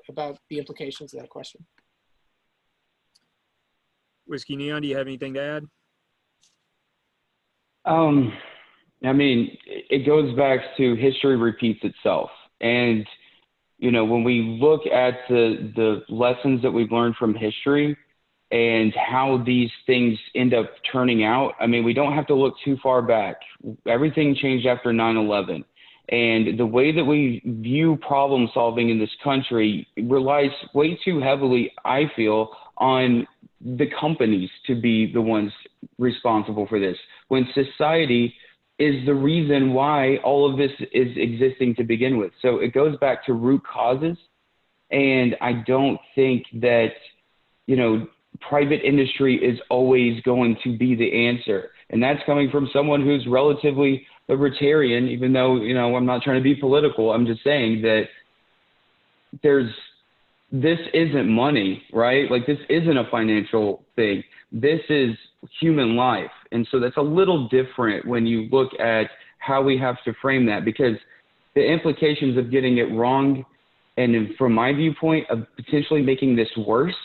the implications of that question. Whiskey Neon, do you have anything to add? I mean, it goes back to history repeats itself. And, you know, when we look at the lessons that we've learned from history and how these things end up turning out, I mean, we don't have to look too far back. Everything changed after 9/11. And the way that we view problem solving in this country relies way too heavily, I feel, on the companies to be the ones responsible for this, when society is the reason why all of this is existing to begin with. So it goes back to root causes. And I don't think that, you know, private industry is always going to be the answer. And that's coming from someone who's relatively libertarian, even though, you know, I'm not trying to be political. I'm just saying that this isn't money, right? Like, this isn't a financial thing. This is human life. And so that's a little different when you look at how we have to frame that, because the implications of getting it wrong, and from my viewpoint of potentially making this worse,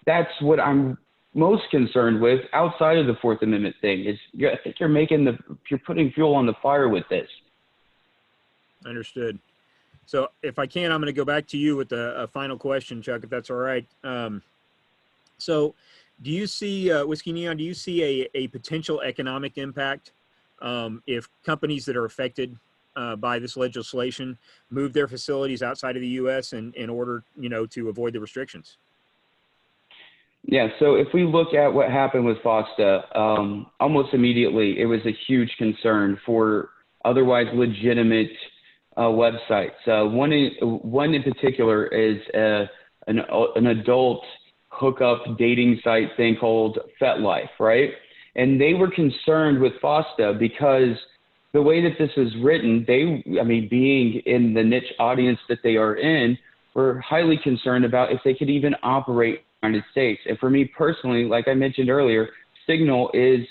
that's what I'm most concerned with outside of the Fourth Amendment thing. Is I think you're putting fuel on the fire with this. Understood. So if I can, I'm going to go back to you with a final question, Chuck, if that's all right. So do you see, Whiskey Neon, do you see a potential economic impact if companies that are affected by this legislation move their facilities outside of the U.S. in order, you know, to avoid the restrictions? Yeah, so if we look at what happened with FOSTA, almost immediately it was a huge concern for otherwise legitimate websites. One in particular is an adult hookup dating site thing called FetLife, right? And they were concerned with FOSTA because the way that this is written, being in the niche audience that they are in, were highly concerned about if they could even operate in the United States. And for me personally, like I mentioned earlier, Signal is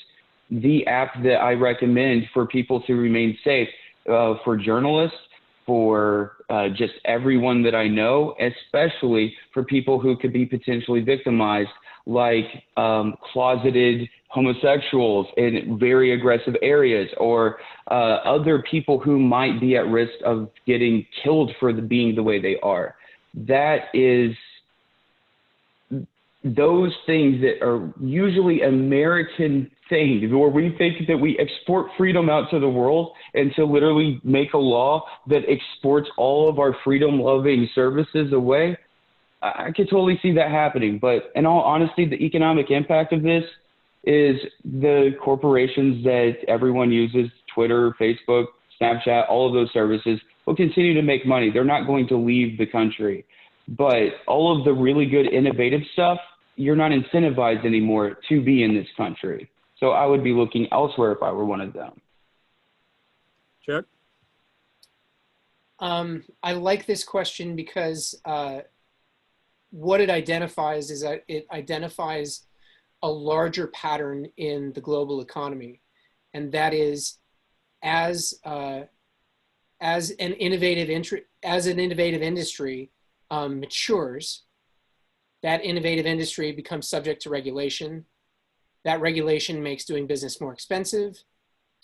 the app that I recommend for people to remain safe, for journalists, for just everyone that I know, especially for people who could be potentially victimized, like closeted homosexuals in very aggressive areas, or other people who might be at risk of getting killed for being the way they are. That is those things that are usually American things, where we think that we export freedom out to the world, and to literally make a law that exports all of our freedom-loving services away. I could totally see that happening. But in all honesty, the economic impact of this is the corporations that everyone uses, Twitter, Facebook, Snapchat, all of those services, will continue to make money. They're not going to leave the country. But all of the really good innovative stuff, you're not incentivized anymore to be in this country. So I would be looking elsewhere if I were one of them. Chuck? I like this question because what it identifies is that it identifies a larger pattern in the global economy. And that is, as an innovative industry matures, that innovative industry becomes subject to regulation. That regulation makes doing business more expensive,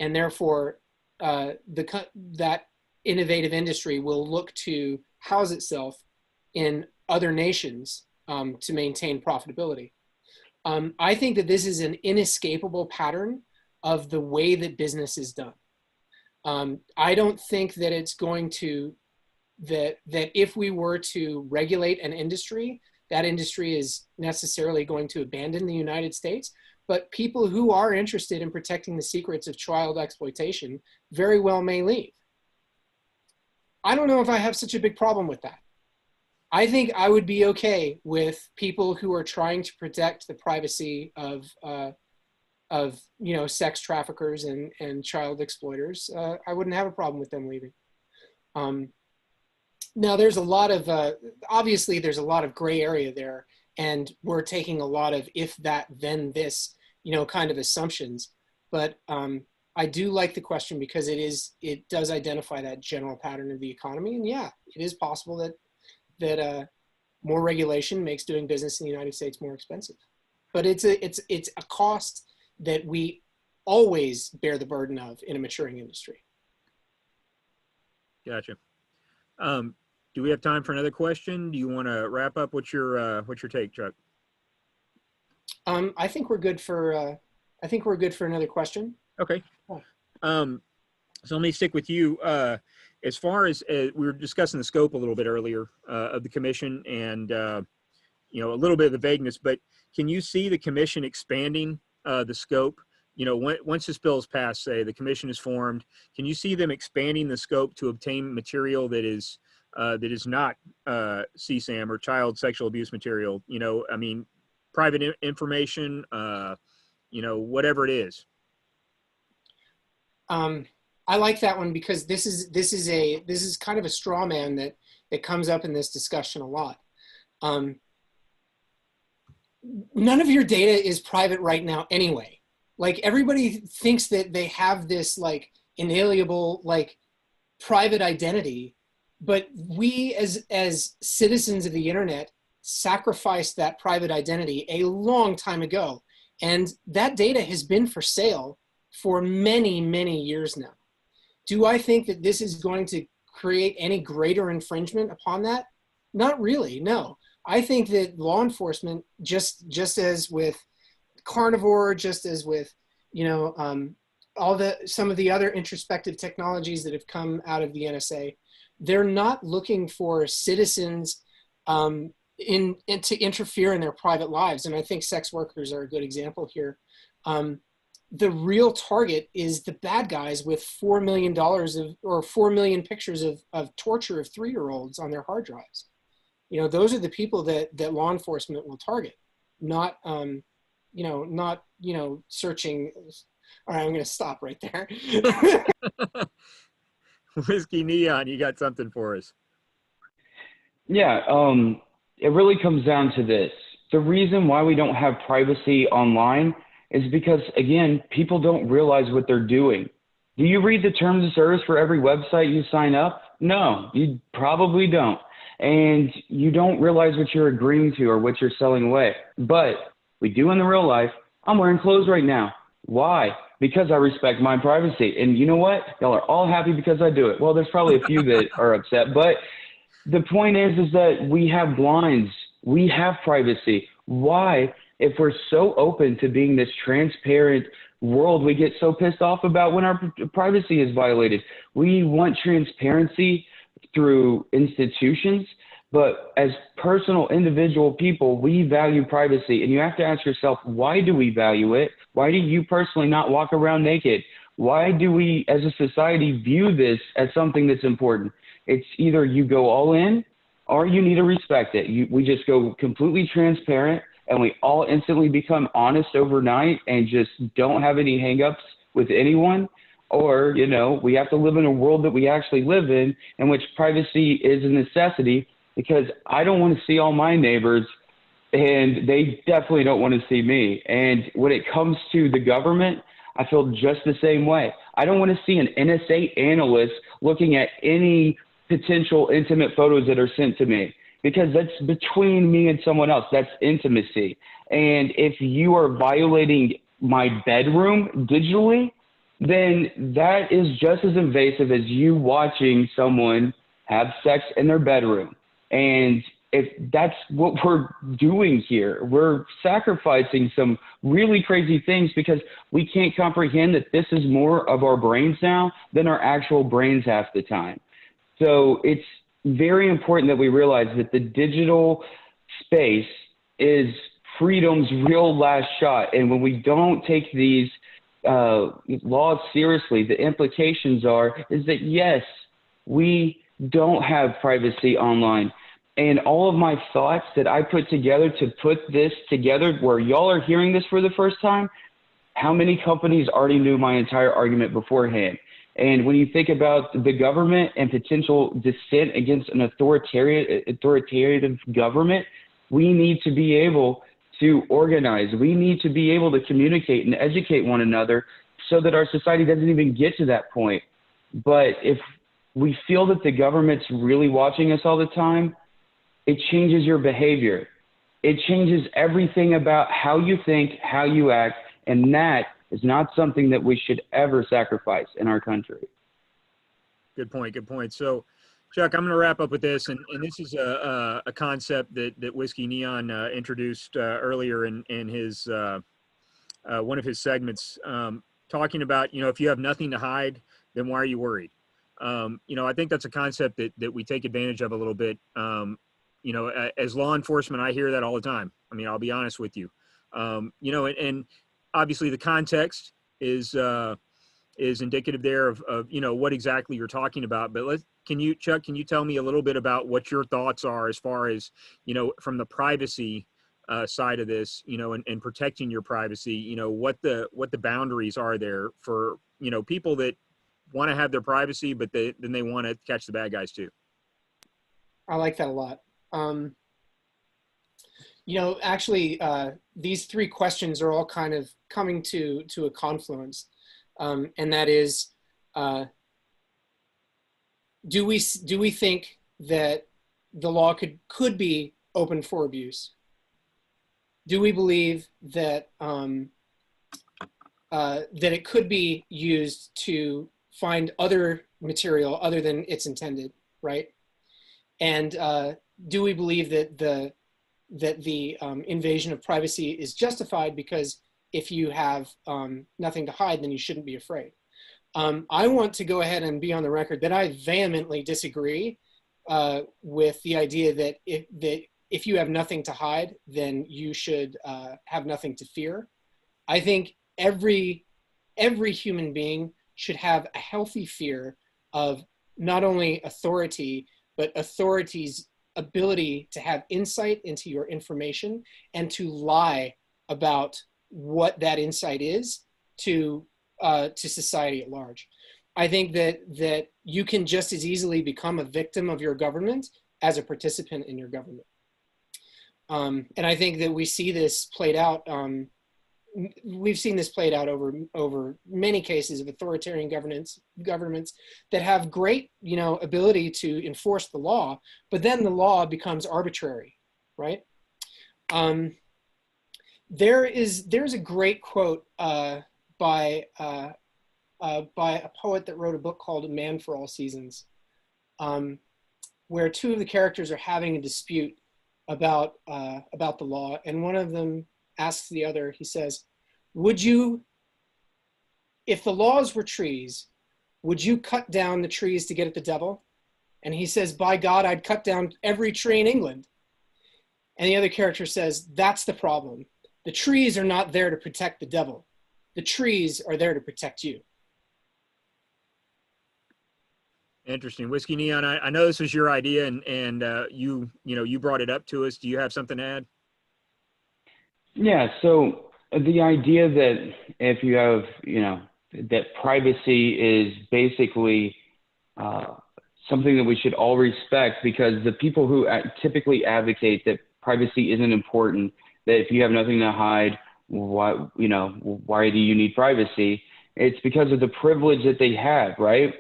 and therefore that innovative industry will look to house itself in other nations to maintain profitability. I think that this is an inescapable pattern of the way that business is done. I don't think that it's going to, that if we were to regulate an industry, that industry is necessarily going to abandon the United States. But people who are interested in protecting the secrets of child exploitation very well may leave. I don't know if I have such a big problem with that. I think I would be okay with people who are trying to protect the privacy of sex traffickers and child exploiters. I wouldn't have a problem with them leaving. Now, there's a lot of, obviously there's a lot of gray area there, and we're taking a lot of if that, then this, kind of assumptions. But I do like the question because it does identify that general pattern of the economy. And yeah, it is possible that more regulation makes doing business in the United States more expensive. but it's a cost that we always bear the burden of in a maturing industry. Gotcha. Do we have time for another question? Do you want to wrap up? What's your take, Chuck? I think we're good for another question. Okay. So let me stick with you. As far as we were discussing the scope a little bit earlier of the commission, and you know, a little bit of the vagueness, but can you see the commission expanding the scope? You know, once this bill is passed, say the commission is formed, can you see them expanding the scope to obtain material that is not CSAM or child sexual abuse material? You know, I mean, private information, you know, whatever it is. I like that one because this is kind of a straw man that comes up in this discussion a lot. None of your data is private right now anyway. Like, everybody thinks that they have this like inalienable like private identity, but we as citizens of the internet sacrificed that private identity a long time ago, and that data has been for sale for many, many years now. Do I think that this is going to create any greater infringement upon that? Not really, no. I think that law enforcement, just as with carnivore, just as with, you know, some of the other introspective technologies that have come out of the NSA, they're not looking for citizens to interfere in their private lives. And I think sex workers are a good example here. The real target is the bad guys with $4 million or 4 million pictures of torture of 3-year-olds on their hard drives. You know, those are the people that law enforcement will target, not searching. All right, I'm going to stop right there. Whiskey Neon, you got something for us? Yeah, it really comes down to this. The reason why we don't have privacy online is because, again, people don't realize what they're doing. Do you read the terms of service for every website you sign up? No, you probably don't. And you don't realize what you're agreeing to or what you're selling away. But we do in the real life. I'm wearing clothes right now. Why? Because I respect my privacy. And you know what? Y'all are all happy because I do it. Well, there's probably a few that are upset. But the point is that we have blinds. We have privacy. Why? If we're so open to being this transparent world, we get so pissed off about when our privacy is violated. We want transparency through institutions, but as personal individual people, we value privacy. And you have to ask yourself, why do we value it? Why do you personally not walk around naked? Why do we as a society view this as something that's important? It's either you go all in or you need to respect it. We just go completely transparent and we all instantly become honest overnight and just don't have any hangups with anyone. Or, you know, we have to live in a world that we actually live in which privacy is a necessity, because I don't want to see all my neighbors and they definitely don't want to see me. And when it comes to the government, I feel just the same way. I don't want to see an NSA analyst looking at any potential intimate photos that are sent to me, because that's between me and someone else. That's intimacy. And if you are violating my bedroom digitally, then that is just as invasive as you watching someone have sex in their bedroom. And if that's what we're doing here, we're sacrificing some really crazy things because we can't comprehend that this is more of our brains now than our actual brains half the time. So it's very important that we realize that the digital space is freedom's real last shot. And when we don't take these laws seriously, the implications is that, yes, we don't have privacy online. And all of my thoughts that I put together to put this together where y'all are hearing this for the first time, how many companies already knew my entire argument beforehand? And when you think about the government and potential dissent against an authoritative government, we need to be able to organize. We need to be able to communicate and educate one another so that our society doesn't even get to that point. But if we feel that the government's really watching us all the time, it changes your behavior. it changes everything about how you think, how you act, and that is not something that we should ever sacrifice in our country. Good point. Good point. So, Chuck, I'm going to wrap up with this, and this is a concept that Whiskey Neon introduced earlier in his one of his segments, talking about, if you have nothing to hide, then why are you worried? I think that's a concept that we take advantage of a little bit. As law enforcement, I hear that all the time. I mean, I'll be honest with you. And obviously the context is indicative there of what exactly you're talking about. But Chuck, can you tell me a little bit about what your thoughts are as far as, from the privacy side of this, and protecting your privacy, what the boundaries are there for, people that want to have their privacy, but then they want to catch the bad guys too. I like that a lot. Actually, these three questions are all kind of coming to a confluence. And that is, do we think that the law could be open for abuse? Do we believe that that it could be used to find other material other than it's intended, right? And do we believe that the invasion of privacy is justified because if you have nothing to hide, then you shouldn't be afraid? I want to go ahead and be on the record that I vehemently disagree with the idea that if you have nothing to hide, then you should have nothing to fear. I think every human being should have a healthy fear of not only authority, but authority's ability to have insight into your information and to lie about what that insight is to society at large. I think that you can just as easily become a victim of your government as a participant in your government. And I think that we see this played out. We've seen this played out over many cases of authoritarian governments that have great, ability to enforce the law, but then the law becomes arbitrary, right? There's a great quote by a poet that wrote a book called A Man for All Seasons, where two of the characters are having a dispute about the law, and one of them asks the other, he says, if the laws were trees, would you cut down the trees to get at the devil? And he says, by God, I'd cut down every tree in England. And the other character says, that's the problem. The trees are not there to protect the devil. The trees are there to protect you. Interesting. Whiskey Neon, I know this was your idea, and you brought it up to us. Do you have something to add? Yeah, so the idea that if you have, that privacy is basically something that we should all respect, because the people who typically advocate that privacy isn't important, that if you have nothing to hide, why do you need privacy? It's because of the privilege that they have, right?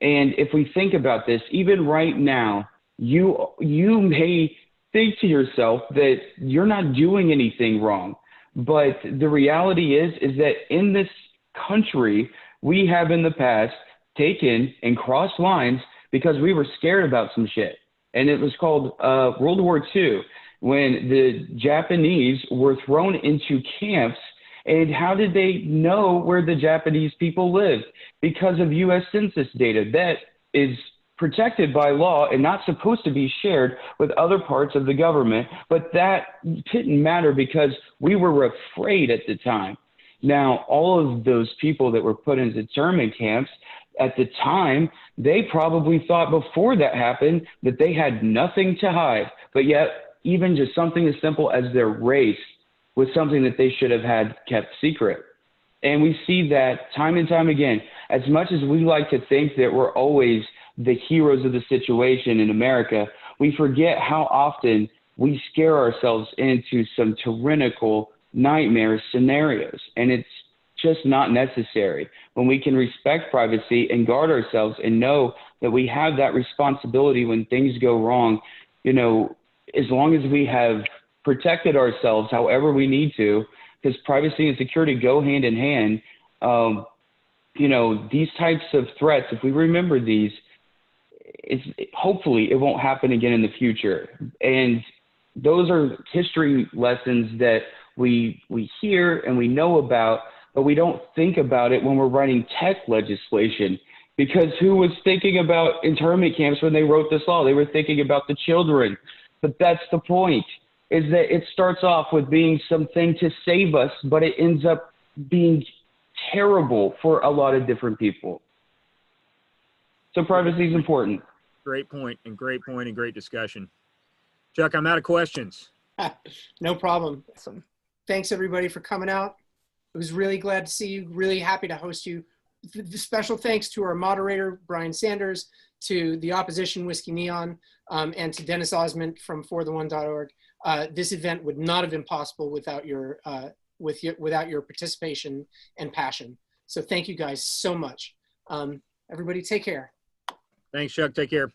And if we think about this, even right now, you may think to yourself that you're not doing anything wrong. But the reality is that in this country, we have in the past taken and crossed lines because we were scared about some shit. And it was called World War II, when the Japanese were thrown into camps. And how did they know where the Japanese people lived? Because of U.S. Census data that is protected by law and not supposed to be shared with other parts of the government. But that didn't matter because we were afraid at the time. Now, all of those people that were put into internment camps at the time, they probably thought before that happened that they had nothing to hide. But yet, even just something as simple as their race was something that they should have had kept secret. And we see that time and time again. As much as we like to think that we're always the heroes of the situation in America, we forget how often we scare ourselves into some tyrannical nightmare scenarios. And it's just not necessary. When we can respect privacy and guard ourselves and know that we have that responsibility when things go wrong, as long as we have protected ourselves however we need to, because privacy and security go hand in hand. You know, these types of threats, if we remember these, hopefully it won't happen again in the future. And those are history lessons that we hear and we know about, but we don't think about it when we're writing tech legislation. Because who was thinking about internment camps when they wrote this law? They were thinking about the children. But that's the point, is that it starts off with being something to save us, but it ends up being terrible for a lot of different people. So privacy is important. Great point and great discussion. Chuck, I'm out of questions. No problem. Thanks everybody for coming out. I was really glad to see you, really happy to host you. Special thanks to our moderator, Brian Sanders, to the opposition, Whiskey Neon, and to Dennis Osmond from forthe1.org. This event would not have been possible without your participation and passion. So thank you guys so much. Everybody take care. Thanks, Chuck. Take care.